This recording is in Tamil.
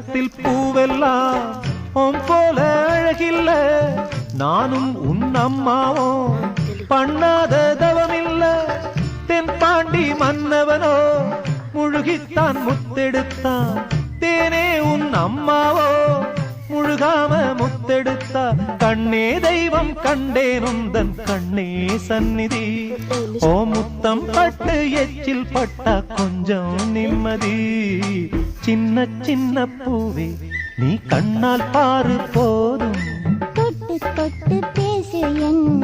உலகத்தில் பூவெல்லாம் உன் போல அழகில்ல நானும் உன் அம்மாவோ பண்ணாத தவமில்ல தென்பாண்டி மன்னவனோ முழுகித்தான் முத்தெடுத்தான் தேனே உன் அம்மாவோ முழுகாம முத்தெடுத்தா கண்ணே தெய்வம் கண்டேன் உந்தன் கண்ணே சந்நிதி ஓ முத்தம் பட்டு எச்சில் பட்டா கொஞ்சம் நிம்மதி சின்ன சின்ன பூவே நீ கண்ணால் பாரு போதும் தொட்டு தொட்டு பேசு என்ன